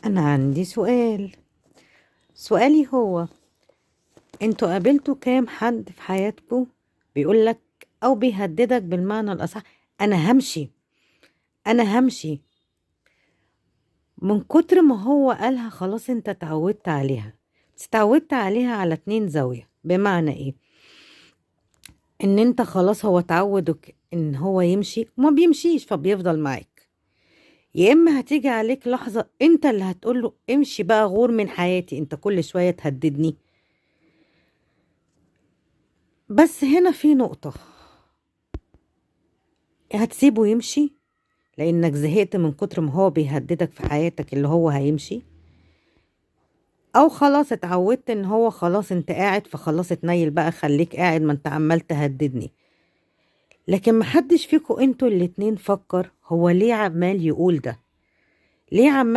أنا عندي سؤالي هو انتوا قابلتوا كام حد في حياتكم بيقولك أو بيهددك بالمعنى الأصح أنا همشي من كتر ما هو قالها خلاص انت اتعودت عليها. بس اتعودت عليها على 2 زاوية، بمعنى ايه؟ ان انت خلاص هو اتعودك ان هو يمشي وما بيمشيش فبيفضل معاك، يا اما هتيجي عليك لحظة انت اللي هتقوله امشي بقى غور من حياتي، انت كل شوية تهددني. بس هنا في نقطة، هتسيبه يمشي لانك زهقت من كتر ما هو بيهددك في حياتك اللي هو هيمشي، او خلاص اتعودت ان هو خلاص انت قاعد فخلاص اتنيل بقى خليك قاعد ما انت عمال تهددني. لكن محدش فيكو انتوا الاتنين فكر هو ليه عمال يقول ده، ليه عمال